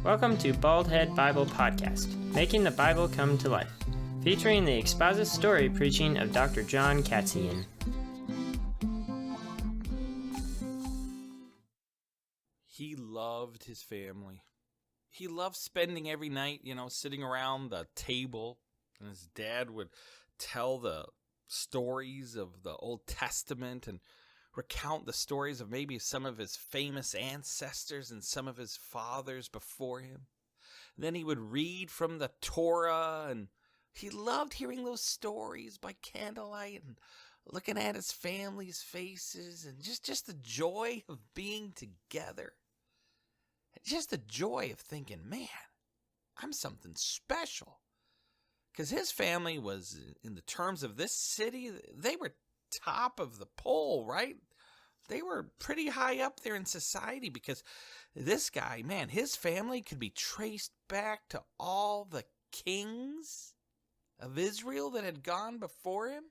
Welcome to Baldhead Bible Podcast, making the Bible come to life, featuring the expositive story preaching of Dr. John Katzian. He loved his family. He loved spending every night, sitting around the table, and his dad would tell the stories of the Old Testament and recount the stories of maybe some of his famous ancestors and some of his fathers before him. Then he would read from the Torah, and he loved hearing those stories by candlelight and looking at his family's faces and just the joy of being together. Just the joy of thinking, man, I'm something special. Because his family was, in the terms of this city, they were top of the pole, right? They were pretty high up there in society because this guy, man, his family could be traced back to all the kings of Israel that had gone before him.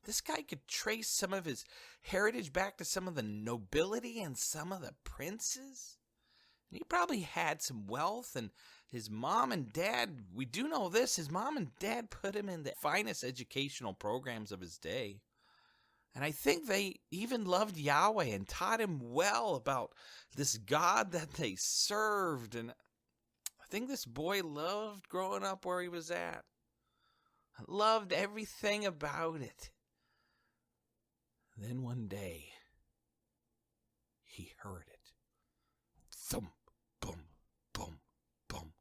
This guy could trace some of his heritage back to some of the nobility and some of the princes. And he probably had some wealth, and his mom and dad, we do know this, his mom and dad put him in the finest educational programs of his day. And I think they even loved Yahweh and taught him well about this God that they served. And I think this boy loved growing up where he was at. Loved everything about it. Then one day, he heard it. Thump, boom, boom, boom,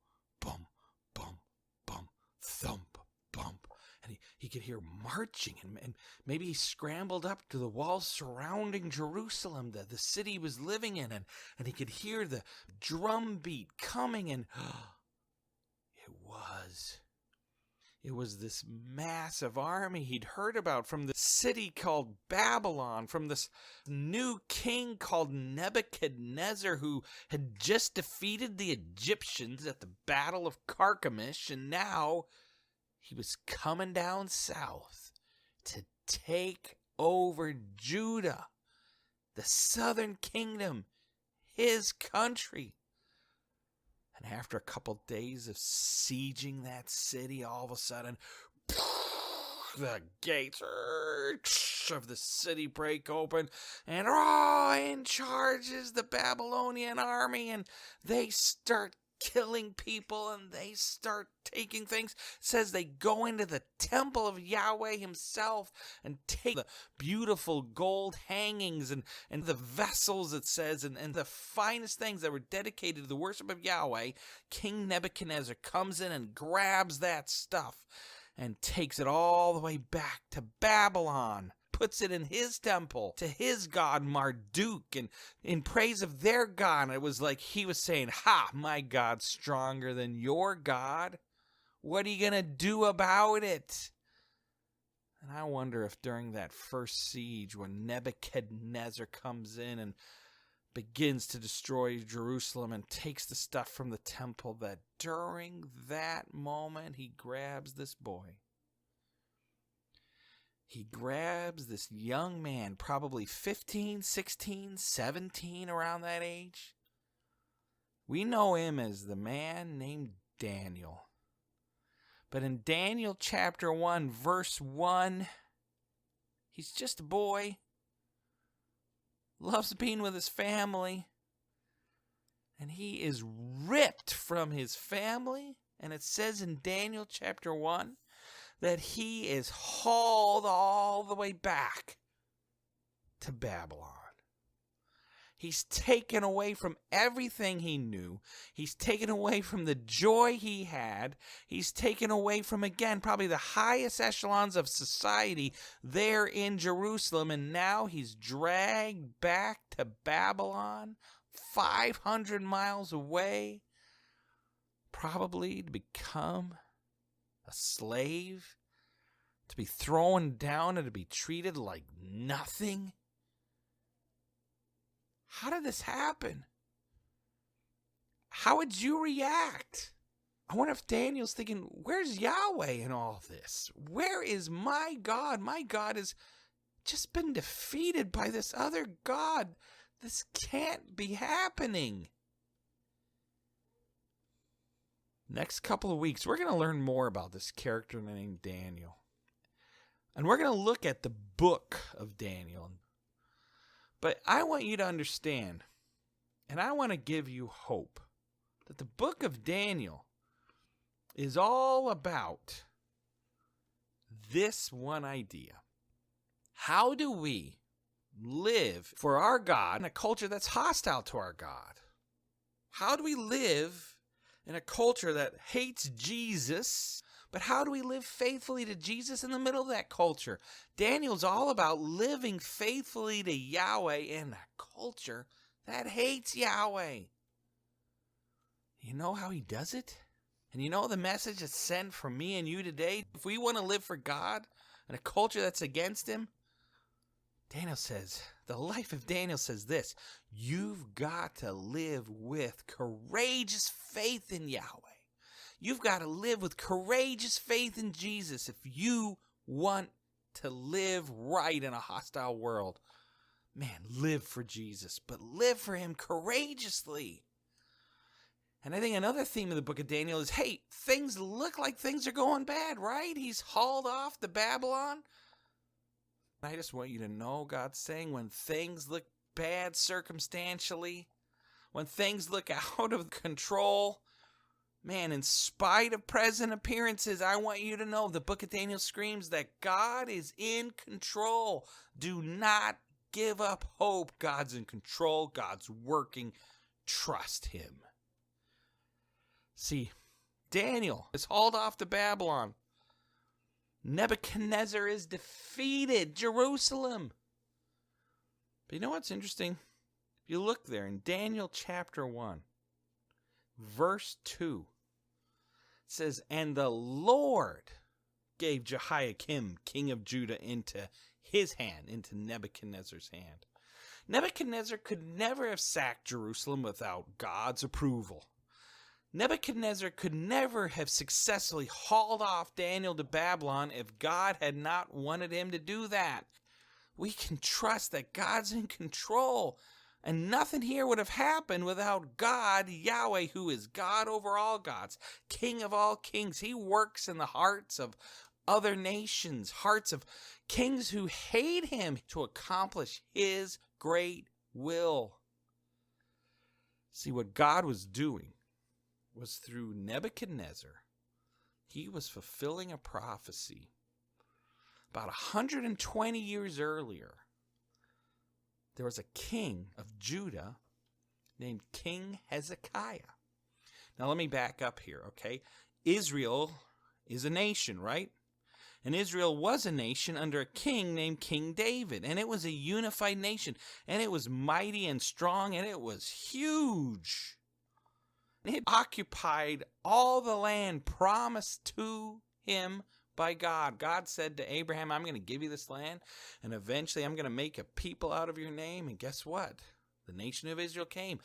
boom, boom, boom, thump, bump. And he could hear marching, and maybe he scrambled up to the walls surrounding Jerusalem, the city he was living in, and he could hear the drum beat coming, and it was this massive army he'd heard about from the city called Babylon, from this new king called Nebuchadnezzar, who had just defeated the Egyptians at the Battle of Carchemish, and now he was coming down south to take over Judah, the southern kingdom, his country. And after a couple days of sieging that city, all of a sudden, the gates of the city break open, and in charges the Babylonian army, and they start killing people, and they start taking things. It says they go into the temple of Yahweh himself and take the beautiful gold hangings and the vessels, it says, and the finest things that were dedicated to the worship of Yahweh. King Nebuchadnezzar comes in and grabs that stuff and takes it all the way back to Babylon. Puts it in his temple to his god Marduk, and in praise of their god, it was like he was saying, ha, my God's stronger than your God. What are you going to do about it? And I wonder if during that first siege, when Nebuchadnezzar comes in and begins to destroy Jerusalem and takes the stuff from the temple, that during that moment he grabs this boy. He grabs this young man, probably 15, 16, 17, around that age. We know him as the man named Daniel. But in Daniel chapter 1, verse 1, he's just a boy. Loves being with his family. And he is ripped from his family. And it says in Daniel chapter 1, that he is hauled all the way back to Babylon. He's taken away from everything he knew. He's taken away from the joy he had. He's taken away from, again, probably the highest echelons of society there in Jerusalem. And now he's dragged back to Babylon, 500 miles away, probably to become a slave, to be thrown down and to be treated like nothing. How did this happen? How would you react? I wonder if Daniel's thinking, where's Yahweh in all this? Where is my God? My God has just been defeated by this other God. This can't be happening. Next couple of weeks, we're going to learn more about this character named Daniel. And we're going to look at the book of Daniel. But I want you to understand, and I want to give you hope, that the book of Daniel is all about this one idea. How do we live for our God in a culture that's hostile to our God? How do we live in a culture that hates Jesus, but how do we live faithfully to Jesus in the middle of that culture? Daniel's all about living faithfully to Yahweh in a culture that hates Yahweh. You know how he does it? And you know the message that's sent from me and you today? If we want to live for God in a culture that's against him, the life of Daniel says this: you've got to live with courageous faith in Yahweh. You've got to live with courageous faith in Jesus if you want to live right in a hostile world. Man, live for Jesus, but live for him courageously. And I think another theme of the book of Daniel is, hey, things look like things are going bad, right? He's hauled off to Babylon. I just want you to know God's saying when things look bad circumstantially, when things look out of control, man, in spite of present appearances, I want you to know the book of Daniel screams that God is in control. Do not give up hope. God's in control. God's working. Trust him. See, Daniel is hauled off to Babylon. Nebuchadnezzar is defeated. Jerusalem. But you know what's interesting? If you look there in Daniel chapter 1, verse 2, it says, and the Lord gave Jehoiakim, king of Judah, into his hand, into Nebuchadnezzar's hand. Nebuchadnezzar could never have sacked Jerusalem without God's approval. Nebuchadnezzar could never have successfully hauled off Daniel to Babylon if God had not wanted him to do that. We can trust that God's in control, and nothing here would have happened without God, Yahweh, who is God over all gods, King of all kings. He works in the hearts of other nations, hearts of kings who hate him, to accomplish his great will. See, what God was doing was through Nebuchadnezzar. He was fulfilling a prophecy about 120 years earlier. There was a king of Judah named King Hezekiah. Now let me back up here, okay? Israel is a nation, right? And Israel was a nation under a king named King David. And it was a unified nation. And it was mighty and strong. And it was huge. It occupied all the land promised to him by God. God said to Abraham, I'm going to give you this land, and eventually I'm going to make a people out of your name. And guess what? The nation of Israel came.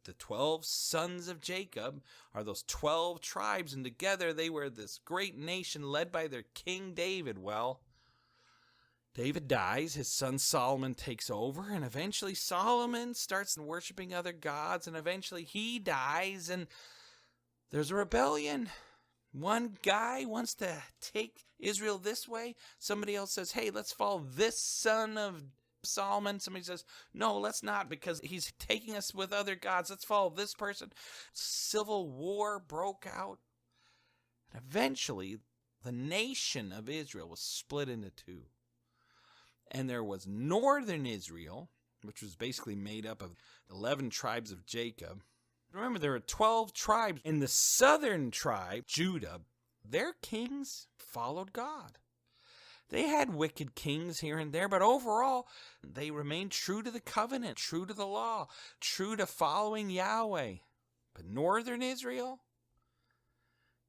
The 12 sons of Jacob are those 12 tribes, and together they were this great nation led by their king David. Well, David dies, his son Solomon takes over, and eventually Solomon starts worshiping other gods, and eventually he dies, and there's a rebellion. One guy wants to take Israel this way. Somebody else says, hey, let's follow this son of Solomon. Somebody says, no, let's not, because he's taking us with other gods. Let's follow this person. Civil war broke out. And eventually, the nation of Israel was split into two. And there was northern Israel, which was basically made up of 11 tribes of Jacob. Remember, there were 12 tribes. In the southern tribe, Judah, their kings followed God. They had wicked kings here and there, but overall, they remained true to the covenant, true to the law, true to following Yahweh. But northern Israel,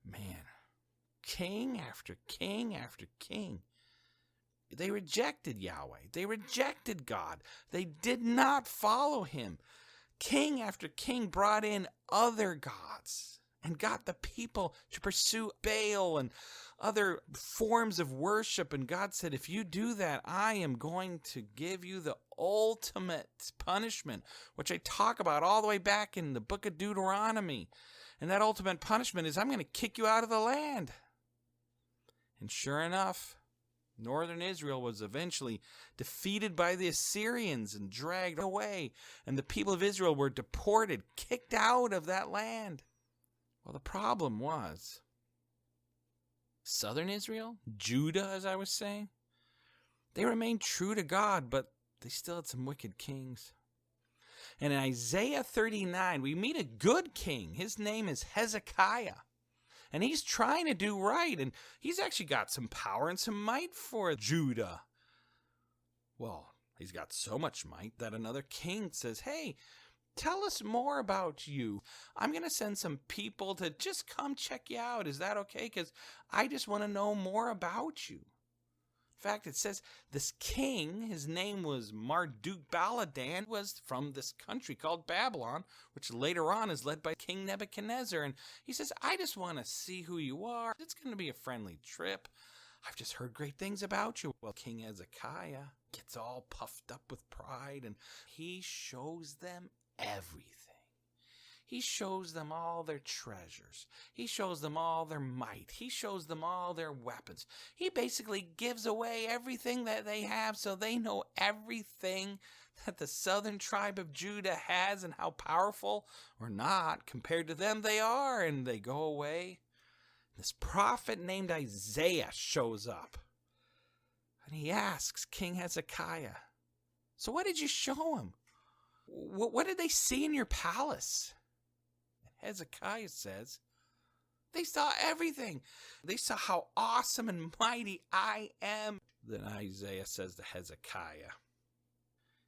man, king after king after king, they rejected Yahweh. They rejected God. They did not follow him. King after king brought in other gods and got the people to pursue Baal and other forms of worship. And God said, if you do that, I am going to give you the ultimate punishment, which I talk about all the way back in the book of Deuteronomy. And that ultimate punishment is I'm going to kick you out of the land. And sure enough, northern Israel was eventually defeated by the Assyrians and dragged away. And the people of Israel were deported, kicked out of that land. Well, the problem was southern Israel, Judah, as I was saying, they remained true to God, but they still had some wicked kings. And in Isaiah 39, we meet a good king. His name is Hezekiah. And he's trying to do right, and he's actually got some power and some might for Judah. Well, he's got so much might that another king says, hey, tell us more about you. I'm going to send some people to just come check you out. Is that okay? Because I just want to know more about you. In fact, it says this king, his name was Marduk Baladan, was from this country called Babylon, which later on is led by King Nebuchadnezzar. And he says, I just want to see who you are. It's going to be a friendly trip. I've just heard great things about you. Well, King Hezekiah gets all puffed up with pride, and he shows them everything. He shows them all their treasures. He shows them all their might. He shows them all their weapons. He basically gives away everything that they have, so they know everything that the southern tribe of Judah has and how powerful or not compared to them they are, and they go away. This prophet named Isaiah shows up, and he asks King Hezekiah, so what did you show him? What did they see in your palace? Hezekiah says, they saw everything. They saw how awesome and mighty I am. Then Isaiah says to Hezekiah,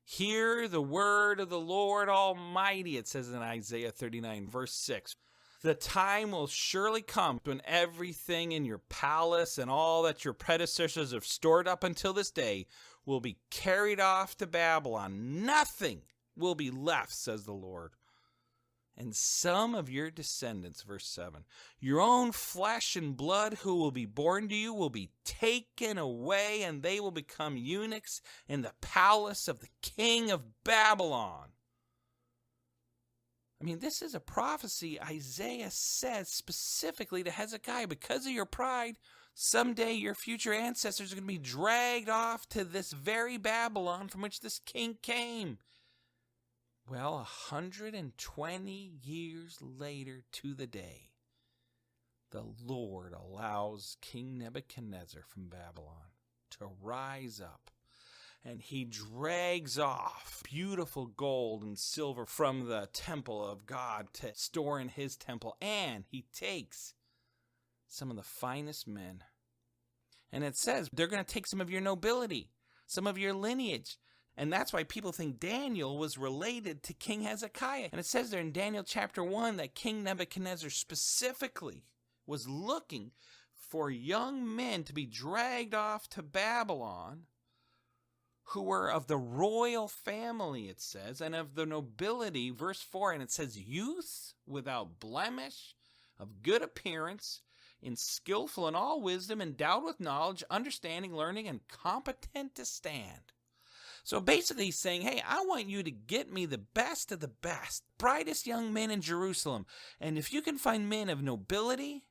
hear the word of the Lord Almighty, it says in Isaiah 39, verse 6. The time will surely come when everything in your palace and all that your predecessors have stored up until this day will be carried off to Babylon. Nothing will be left, says the Lord. And some of your descendants, verse 7, your own flesh and blood who will be born to you will be taken away, and they will become eunuchs in the palace of the king of Babylon. I mean, this is a prophecy Isaiah says specifically to Hezekiah. Because of your pride, someday your future ancestors are going to be dragged off to this very Babylon from which this king came. Well, 120 years later to the day, the Lord allows King Nebuchadnezzar from Babylon to rise up, and he drags off beautiful gold and silver from the temple of God to store in his temple, and he takes some of the finest men. And it says they're going to take some of your nobility, some of your lineage. And that's why people think Daniel was related to King Hezekiah. And it says there in Daniel chapter 1 that King Nebuchadnezzar specifically was looking for young men to be dragged off to Babylon who were of the royal family, it says, and of the nobility, verse 4, and it says youths without blemish, of good appearance, in skillful in all wisdom, endowed with knowledge, understanding, learning, and competent to stand. So basically he's saying, hey, I want you to get me the best of the best, brightest young men in Jerusalem. And if you can find men of nobility,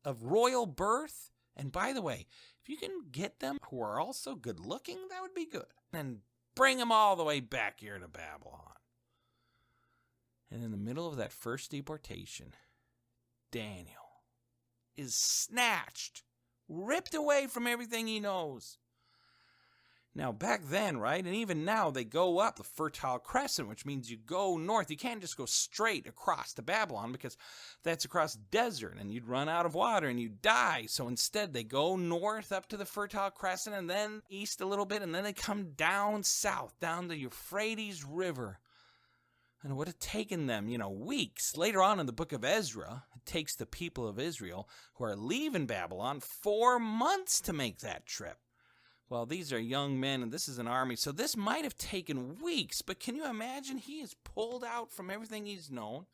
of royal birth, and by the way, if you can get them who are also good looking, that would be good. And bring them all the way back here to Babylon. And in the middle of that first deportation, Daniel is snatched, ripped away from everything he knows. Now, back then, right, and even now, they go up the Fertile Crescent, which means you go north. You can't just go straight across to Babylon because that's across desert, and you'd run out of water, and you'd die. So instead, they go north up to the Fertile Crescent, and then east a little bit, and then they come down south, down the Euphrates River. And it would have taken them, weeks. Later on in the book of Ezra, it takes the people of Israel who are leaving Babylon 4 months to make that trip. Well, these are young men, and this is an army, so this might have taken weeks, but can you imagine? He is pulled out from everything he's known.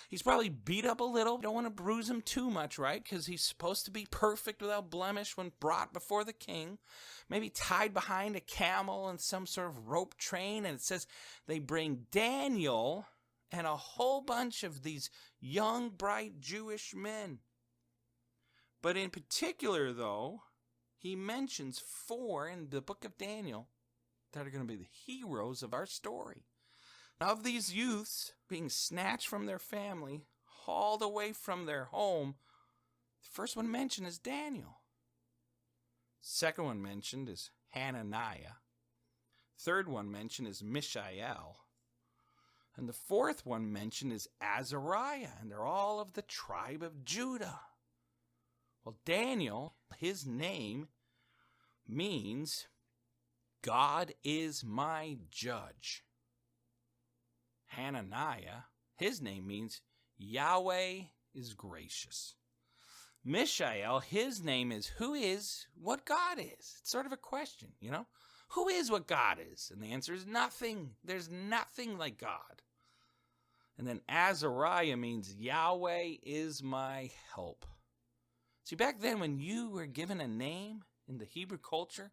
He's probably beat up a little. Don't want to bruise him too much, right? Because he's supposed to be perfect without blemish when brought before the king. Maybe tied behind a camel in some sort of rope train, and it says they bring Daniel and a whole bunch of these young, bright Jewish men. But in particular, though, he mentions 4 in the book of Daniel that are going to be the heroes of our story. Of these youths being snatched from their family, hauled away from their home, the first one mentioned is Daniel. Second one mentioned is Hananiah. Third one mentioned is Mishael. And the fourth one mentioned is Azariah, and they're all of the tribe of Judah. Well, Daniel, his name means God is my judge. Hananiah, his name means Yahweh is gracious. Mishael, his name is who is what God is. It's sort of a question, you know? Who is what God is? And the answer is nothing. There's nothing like God. And then Azariah means Yahweh is my help. See, back then when you were given a name in the Hebrew culture,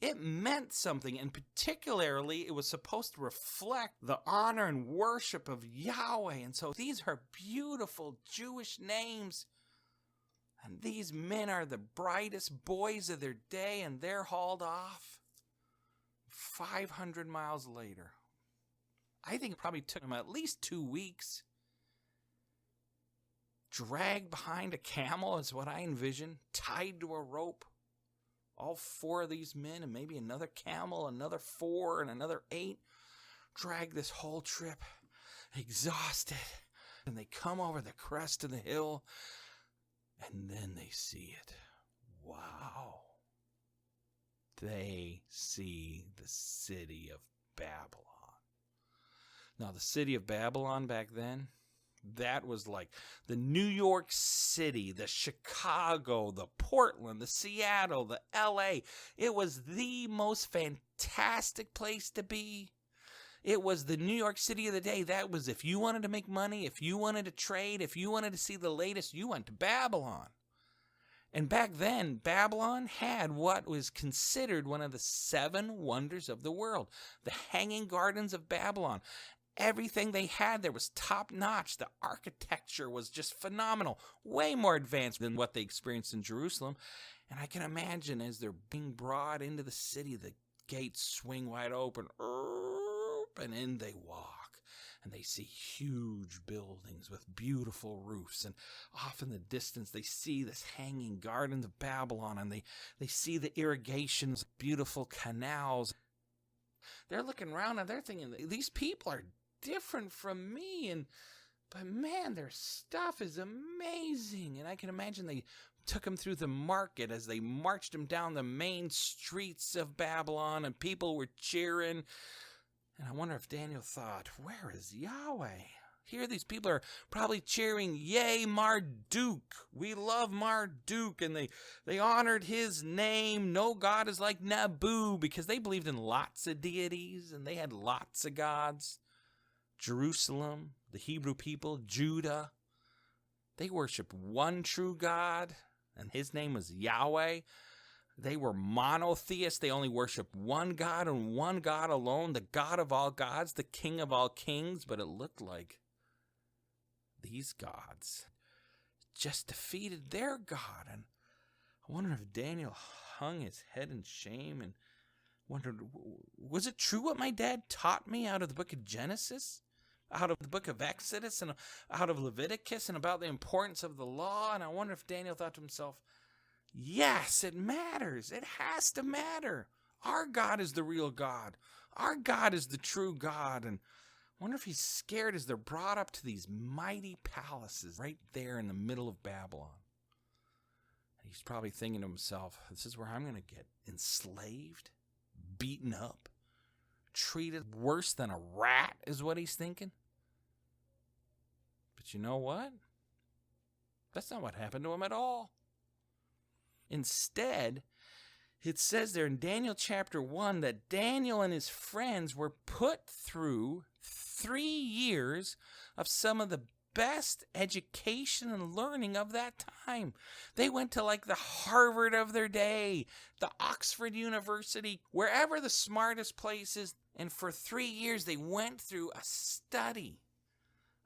it meant something, and particularly it was supposed to reflect the honor and worship of Yahweh. And so these are beautiful Jewish names. And these men are the brightest boys of their day, and they're hauled off 500 miles later. I think it probably took them at least 2 weeks. Dragged behind a camel is what I envision, tied to a rope. All 4 of these men and maybe another camel, another 4 and another 8, drag this whole trip, exhausted. And they come over the crest of the hill, and then they see it. Wow. They see the city of Babylon. Now, the city of Babylon back then, that was like the New York City, the Chicago, the Portland, the Seattle, the LA. It was the most fantastic place to be. It was the New York City of the day. That was if you wanted to make money, if you wanted to trade, if you wanted to see the latest, you went to Babylon. And back then, Babylon had what was considered one of the 7 wonders of the world, the Hanging Gardens of Babylon. Everything they had there was top-notch. The architecture was just phenomenal, way more advanced than what they experienced in Jerusalem. And I can imagine as they're being brought into the city, the gates swing wide open, and in they walk. And they see huge buildings with beautiful roofs. And off in the distance, they see this Hanging Gardens of Babylon, and they see the irrigations, beautiful canals. They're looking around and they're thinking, these people are different from me, but man, their stuff is amazing. And I can imagine they took him through the market as they marched him down the main streets of Babylon, and people were cheering. And I wonder if Daniel thought, where is Yahweh? Here these people are probably cheering, yay, Marduk. We love Marduk. And they honored his name. No God is like Nabu, because they believed in lots of deities and they had lots of gods. Jerusalem, the Hebrew people, Judah, they worshiped one true God, and his name was Yahweh. They were monotheists. They only worshiped one God and one God alone, the God of all gods, the King of all kings. But it looked like these gods just defeated their God. And I wonder if Daniel hung his head in shame and wondered, was it true what my dad taught me out of the book of Genesis, out of the book of Exodus, and out of Leviticus, and about the importance of the law? And I wonder if Daniel thought to himself, yes, it matters. It has to matter. Our God is the real God. Our God is the true God. And I wonder if he's scared as they're brought up to these mighty palaces right there in the middle of Babylon. And he's probably thinking to himself, this is where I'm going to get enslaved, beaten up, treated worse than a rat, is what he's thinking. But you know what? That's not what happened to him at all. Instead, it says there in Daniel chapter 1 that Daniel and his friends were put through 3 years of some of the best education and learning of that time. They went to like the Harvard of their day, the Oxford University, wherever the smartest place is. And for 3 years, they went through a study.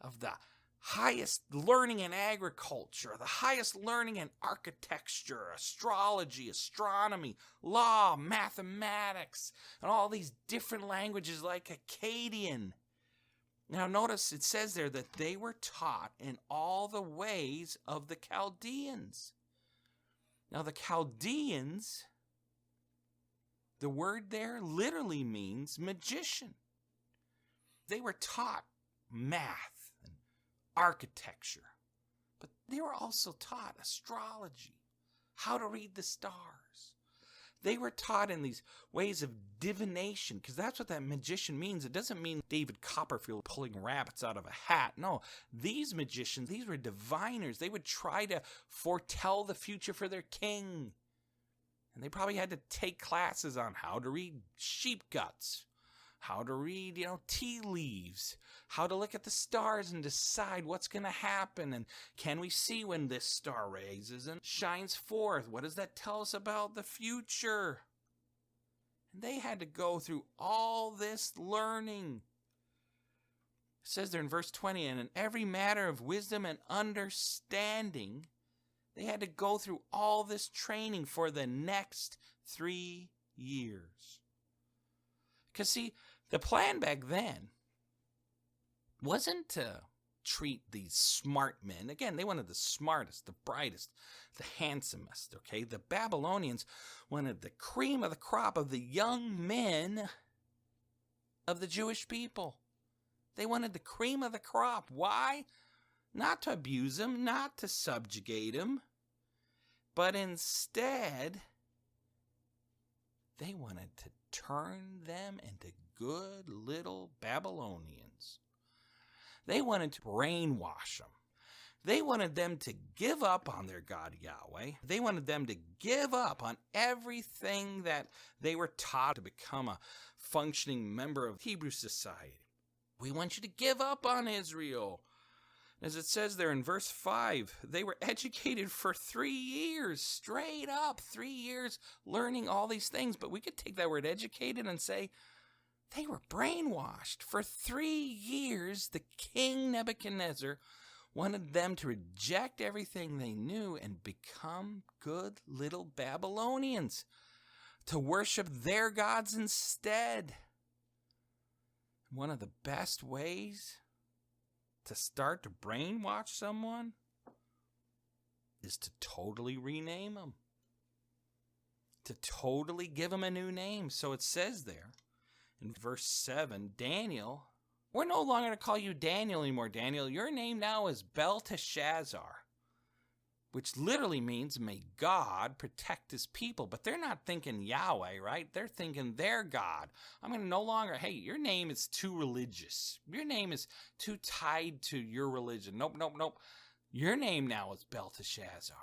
of the highest learning in agriculture, the highest learning in architecture, astrology, astronomy, law, mathematics, and all these different languages like Akkadian. Now notice it says there that they were taught in all the ways of the Chaldeans. Now the Chaldeans, the word there literally means magician. They were taught math, architecture, but they were also taught astrology, how to read the stars. They were taught in these ways of divination, because that's what that magician means. It doesn't mean David Copperfield pulling rabbits out of a hat. No, these magicians, these were diviners. They would try to foretell the future for their king. And they probably had to take classes on how to read sheep guts, how to read, tea leaves, how to look at the stars and decide what's going to happen, and can we see when this star raises and shines forth? What does that tell us about the future? And they had to go through all this learning. It says there in verse 20, and in every matter of wisdom and understanding, they had to go through all this training for the next 3 years. Because, see, the plan back then wasn't to treat these smart men. Again, they wanted the smartest, the brightest, the handsomest, okay? The Babylonians wanted the cream of the crop of the young men of the Jewish people. They wanted the cream of the crop. Why? Not to abuse them, not to subjugate them, but instead, they wanted to turn them into good little Babylonians. They wanted to brainwash them. They wanted them to give up on their God Yahweh. They wanted them to give up on everything that they were taught to become a functioning member of Hebrew society. We want you to give up on Israel. As it says there in verse 5, they were educated for 3 years, straight up, 3 years learning all these things. But we could take that word educated and say they were brainwashed. For 3 years, the king Nebuchadnezzar wanted them to reject everything they knew and become good little Babylonians, to worship their gods instead. One of the best ways to start to brainwash someone is to totally rename them, to totally give them a new name. So it says there in verse 7, Daniel, we're no longer going to call you Daniel anymore, Daniel. Your name now is Belteshazzar, which literally means may God protect his people. But they're not thinking Yahweh, right? They're thinking their God. I'm going to no longer, hey, your name is too religious. Your name is too tied to your religion. Nope. Your name now is Belteshazzar.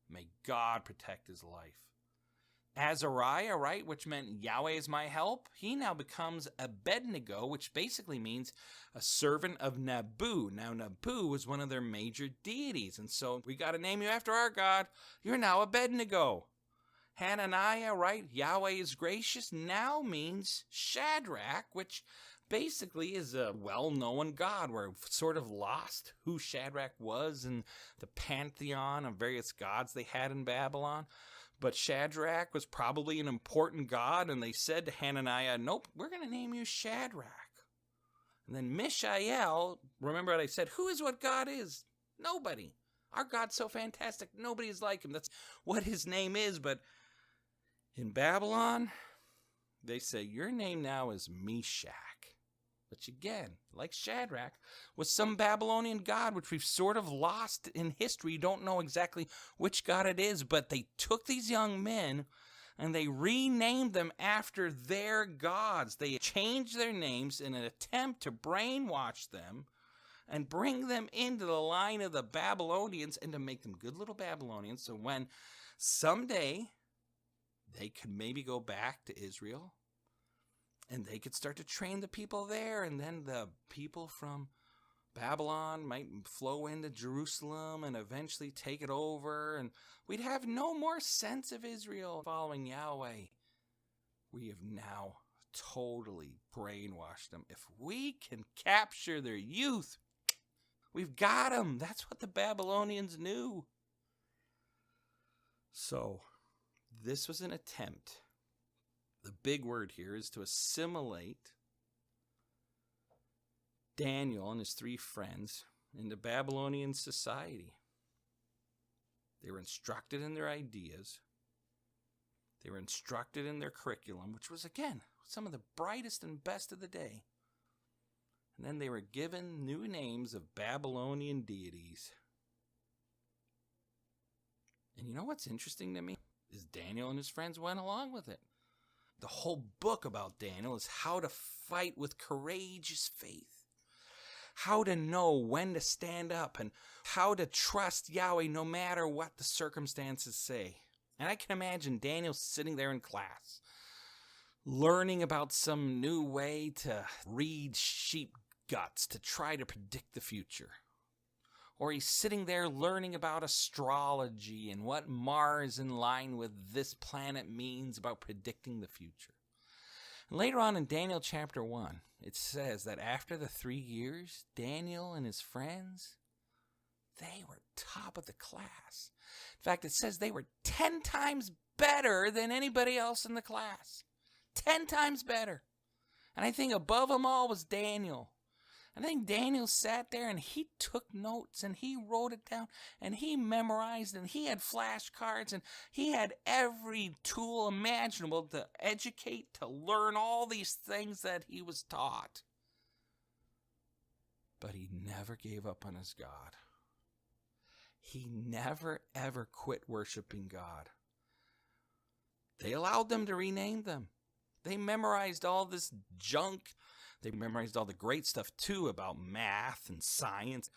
May God protect his life. Azariah, right, which meant Yahweh is my help, he now becomes Abednego, which basically means a servant of Nabu. Now, Nabu was one of their major deities, and so we got to name you after our God. You're now Abednego. Hananiah, right, Yahweh is gracious, now means Shadrach, which basically is a well-known god. We're sort of lost who Shadrach was in the pantheon of various gods they had in Babylon. But Shadrach was probably an important god, and they said to Hananiah, nope, we're going to name you Shadrach. And then Mishael, remember what I said, who is what God is? Nobody. Our God's so fantastic, nobody is like him. That's what his name is. But in Babylon, they say, your name now is Meshach. Which again, like Shadrach, was some Babylonian god, which we've sort of lost in history. You don't know exactly which god it is, but they took these young men and they renamed them after their gods. They changed their names in an attempt to brainwash them and bring them into the line of the Babylonians and to make them good little Babylonians. So when someday they could maybe go back to Israel, and they could start to train the people there, and then the people from Babylon might flow into Jerusalem and eventually take it over, and we'd have no more sense of Israel following Yahweh. We have now totally brainwashed them. If we can capture their youth, We've got him. That's what the Babylonians knew. So, this was an attempt. The big word here is to assimilate Daniel and his 3 friends into Babylonian society. They were instructed in their ideas. They were instructed in their curriculum, which was, again, some of the brightest and best of the day. And then they were given new names of Babylonian deities. And you know what's interesting to me? Is Daniel and his friends went along with it. The whole book about Daniel is how to fight with courageous faith. How to know when to stand up and how to trust Yahweh no matter what the circumstances say. And I can imagine Daniel sitting there in class, learning about some new way to read sheep guts to try to predict the future. Or he's sitting there learning about astrology and what Mars in line with this planet means about predicting the future. And later on in Daniel chapter 1, it says that after the 3 years, Daniel and his friends, they were top of the class. In fact, it says they were 10 times better than anybody else in the class. 10 times better. And I think above them all was Daniel. I think Daniel sat there and he took notes and he wrote it down and he memorized and he had flashcards and he had every tool imaginable to educate, to learn all these things that he was taught. But he never gave up on his God. He never ever quit worshiping God. They allowed them to rename them. They memorized all this junk. They memorized all the great stuff, too, about math and science.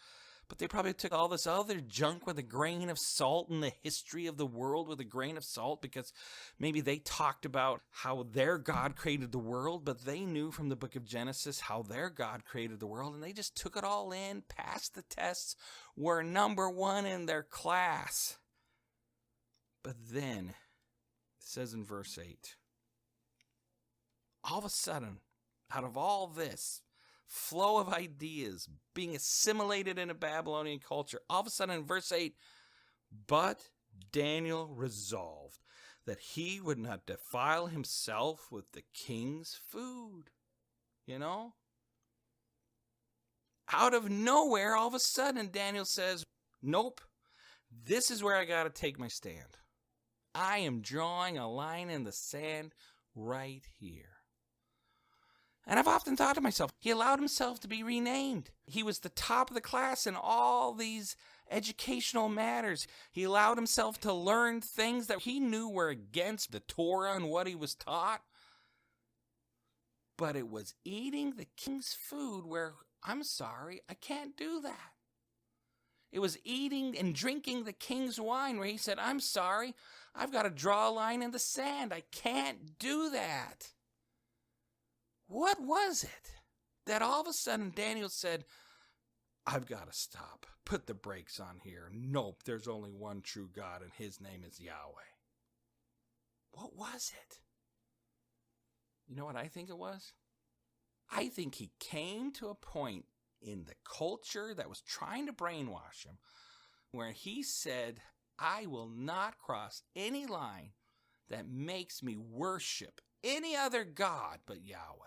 But they probably took all this other junk with a grain of salt and the history of the world with a grain of salt because maybe they talked about how their God created the world, but they knew from the book of Genesis how their God created the world, and they just took it all in, passed the tests, were number 1 in their class. But then, it says in verse 8, all of a sudden, out of all this flow of ideas being assimilated into Babylonian culture, all of a sudden in verse 8, but Daniel resolved that he would not defile himself with the king's food. You know? Out of nowhere, all of a sudden, Daniel says, nope, this is where I got to take my stand. I am drawing a line in the sand right here. And I've often thought to myself, he allowed himself to be renamed. He was the top of the class in all these educational matters. He allowed himself to learn things that he knew were against the Torah and what he was taught. But it was eating the king's food where, I'm sorry, I can't do that. It was eating and drinking the king's wine where he said, I'm sorry, I've got to draw a line in the sand. I can't do that. What was it that all of a sudden Daniel said, I've got to stop. Put the brakes on here. Nope, there's only one true God and his name is Yahweh. What was it? You know what I think it was? I think he came to a point in the culture that was trying to brainwash him where he said, I will not cross any line that makes me worship any other God but Yahweh.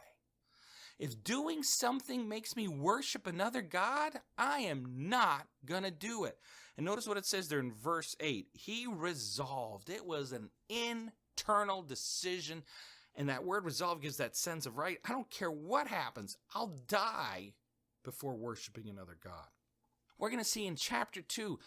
If doing something makes me worship another God, I am not going to do it. And notice what it says there in verse 8. He resolved. It was an internal decision. And that word resolve gives that sense of, right, I don't care what happens. I'll die before worshiping another God. We're going to see in chapter 2,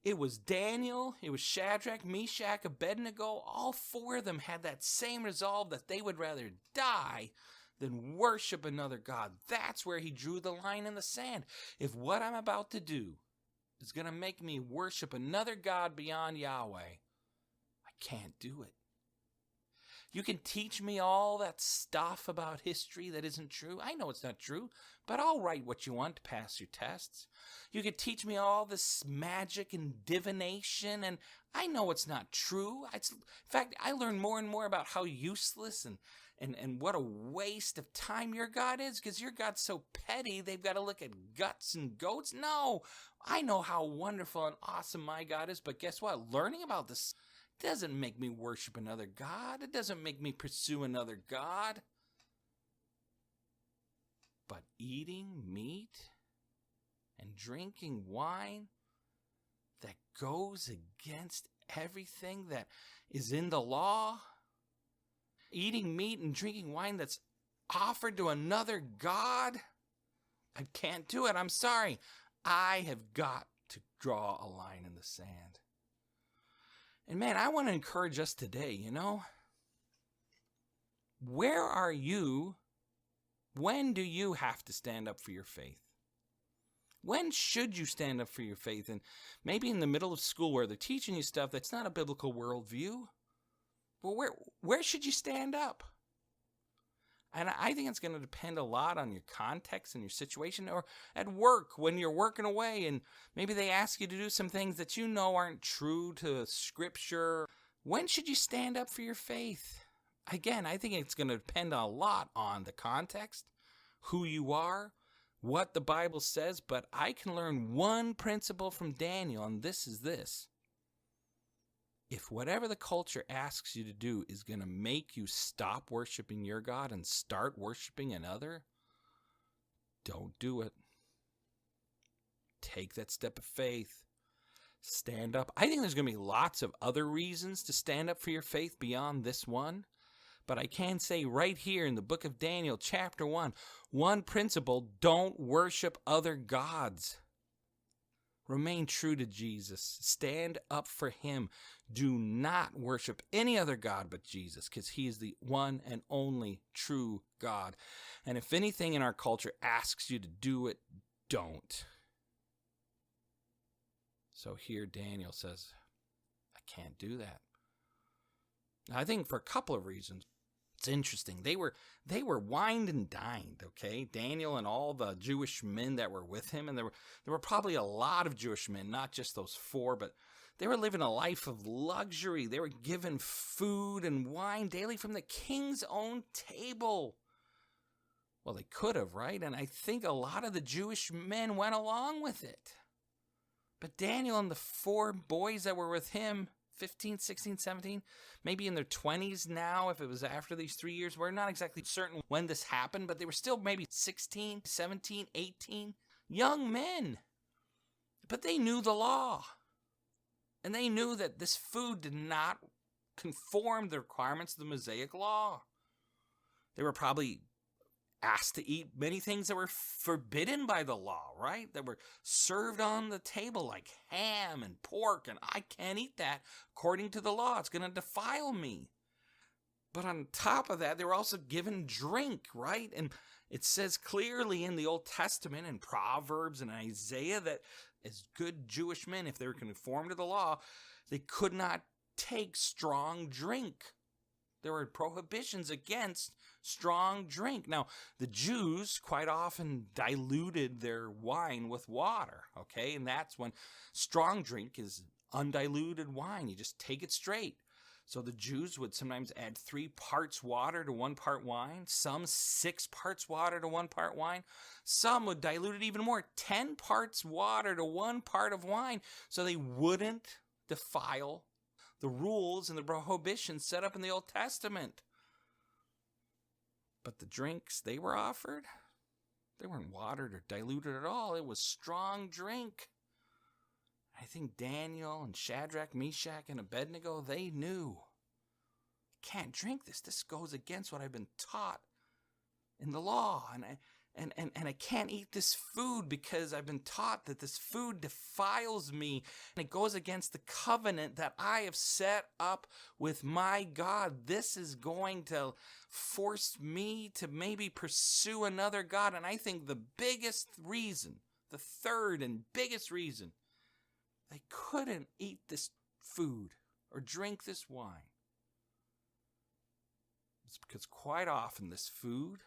it was Daniel, it was Shadrach, Meshach, Abednego. All 4 of them had that same resolve that they would rather die than worship another God. That's where he drew the line in the sand. If what I'm about to do is going to make me worship another God beyond Yahweh, I can't do it. You can teach me all that stuff about history that isn't true. I know it's not true, but I'll write what you want to pass your tests. You can teach me all this magic and divination, and I know it's not true. In fact, I learn more and more about how useless and And what a waste of time your God is, because your God's so petty, they've got to look at guts and goats. No, I know how wonderful and awesome my God is, but guess what? Learning about this doesn't make me worship another God. It doesn't make me pursue another God. But eating meat and drinking wine that goes against everything that is in the law, eating meat and drinking wine that's offered to another God, I can't do it. I'm sorry. I have got to draw a line in the sand. And man, I want to encourage us today, where are you? When do you have to stand up for your faith? When should you stand up for your faith? And maybe in the middle of school where they're teaching you stuff that's not a biblical worldview. Well, where should you stand up? And I think it's going to depend a lot on your context and your situation, or at work when you're working away and maybe they ask you to do some things that you know aren't true to Scripture. When should you stand up for your faith? Again, I think it's going to depend a lot on the context, who you are, what the Bible says, but I can learn one principle from Daniel, and this is this. If whatever the culture asks you to do is going to make you stop worshiping your God and start worshiping another, don't do it. Take that step of faith. Stand up. I think there's going to be lots of other reasons to stand up for your faith beyond this one. But I can say right here in the book of Daniel, chapter 1, one principle: don't worship other gods. Remain true to Jesus. Stand up for him. Do not worship any other God but Jesus, because he is the one and only true God. And if anything in our culture asks you to do it, don't. So here Daniel says, I can't do that. Now, I think for a couple of reasons. It's interesting. They were wined and dined, okay? Daniel and all the Jewish men that were with him, and there were probably a lot of Jewish men, not just those 4, but they were living a life of luxury. They were given food and wine daily from the king's own table. Well, they could have, right? And I think a lot of the Jewish men went along with it. But Daniel and the 4 boys that were with him, 15, 16, 17, maybe in their 20s now, if it was after these 3 years. We're not exactly certain when this happened, but they were still maybe 16, 17, 18, young men. But they knew the law. And they knew that this food did not conform the requirements of the Mosaic law. They were probably asked to eat many things that were forbidden by the law, right? That were served on the table, like ham and pork, and I can't eat that according to the law. It's going to defile me. But on top of that, they were also given drink, right? And it says clearly in the Old Testament and Proverbs and Isaiah that as good Jewish men, if they were conformed to the law, they could not take strong drink. There were prohibitions against strong drink. Now, the Jews quite often diluted their wine with water, okay? And that's when strong drink is undiluted wine. You just take it straight. So the Jews would sometimes add 3 parts water to 1 part wine. Some 6 parts water to 1 part wine. Some would dilute it even more, 10 parts water to 1 part of wine, so they wouldn't defile the rules and the prohibitions set up in the Old Testament. But the drinks they were offered, they weren't watered or diluted at all. It was strong drink. I think Daniel and Shadrach, Meshach, and Abednego, they knew, I can't drink this. This goes against what I've been taught in the law. And I can't eat this food because I've been taught that this food defiles me. And it goes against the covenant that I have set up with my God. This is going to force me to maybe pursue another God. And I think the biggest reason, the third and biggest reason, they couldn't eat this food or drink this wine, it's because quite often this food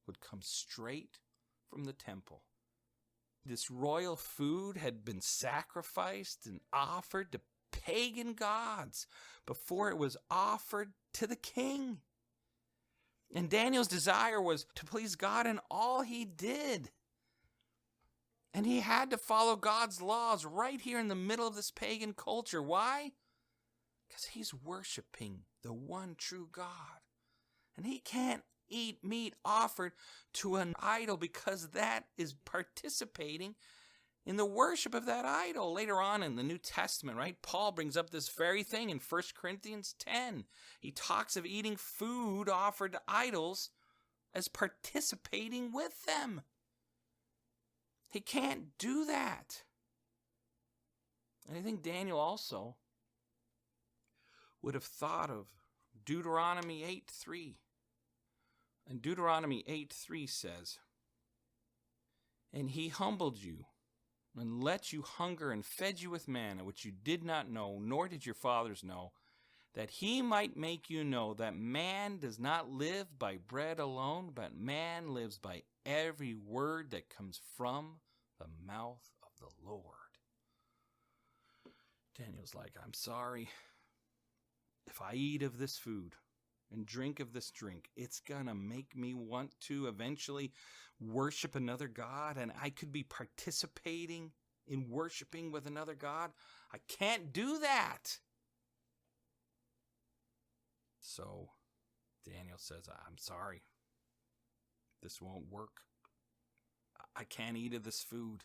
would come straight from the temple. This royal food had been sacrificed and offered to pagan gods before it was offered to the king. And Daniel's desire was to please God in all he did. And he had to follow God's laws right here in the middle of this pagan culture. Why? Because he's worshiping the one true God. And he can't eat meat offered to an idol because that is participating in the worship of that idol. Later on in the New Testament, right, Paul brings up this very thing in 1 Corinthians 10. He talks of eating food offered to idols as participating with them. He can't do that. And I think Daniel also would have thought of Deuteronomy 8:3. And Deuteronomy 8:3 says, "And he humbled you, and let you hunger, and fed you with manna, which you did not know, nor did your fathers know, that he might make you know that man does not live by bread alone, but man lives by every word that comes from the mouth of the Lord." Daniel's like, I'm sorry. If I eat of this food and drink of this drink, it's going to make me want to eventually worship another god, and I could be participating in worshiping with another god. I can't do that. So Daniel says, I'm sorry. This won't work. I can't eat of this food.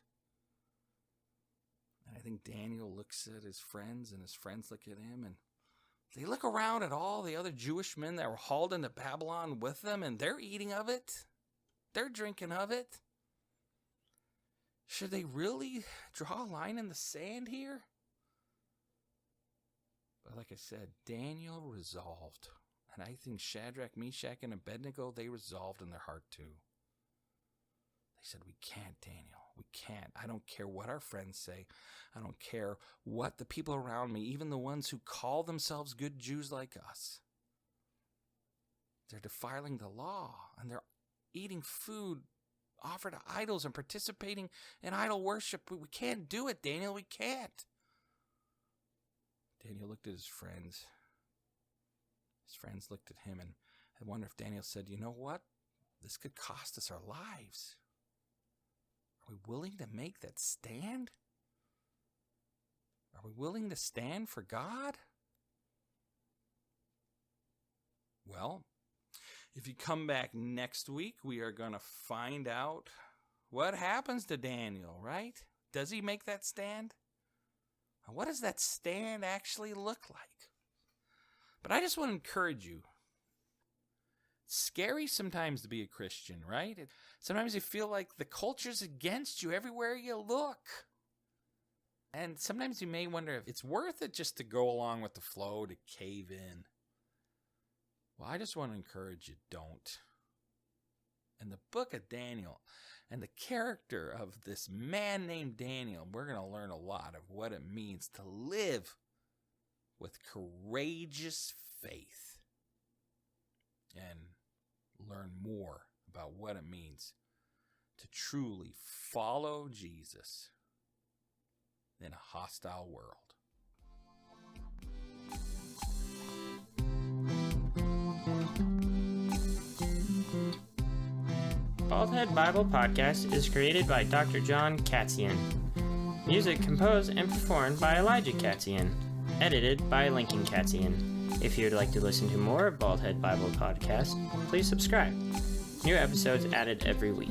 And I think Daniel looks at his friends, and his friends look at him, and they look around at all the other Jewish men that were hauled into Babylon with them, and they're eating of it. They're drinking of it. Should they really draw a line in the sand here? But like I said, Daniel resolved. And I think Shadrach, Meshach, and Abednego, they resolved in their heart too. They said, we can't, Daniel. We can't. I don't care what our friends say. I don't care what the people around me, even the ones who call themselves good Jews like us, they're defiling the law, and they're eating food offered to idols and participating in idol worship. We can't do it, Daniel. We can't. Daniel looked at his friends. His friends looked at him, and I wonder if Daniel said, you know what? This could cost us our lives. Are we willing to make that stand? Are we willing to stand for God? Well, if you come back next week, we are going to find out what happens to Daniel, right? Does he make that stand? What does that stand actually look like? But I just want to encourage you. It's scary sometimes to be a Christian, right? Sometimes you feel like the culture's against you everywhere you look. And sometimes you may wonder if it's worth it just to go along with the flow, to cave in. Well, I just want to encourage you, don't. In the book of Daniel and the character of this man named Daniel, we're going to learn a lot of what it means to live with courageous faith and learn more about what it means to truly follow Jesus in a hostile world. Baldhead Bible Podcast is created by Dr. John Katzian. Music composed and performed by Elijah Katzian. Edited by Lincoln Katzian. If you would like to listen to more of Baldhead Bible Podcast, please subscribe. New episodes added every week.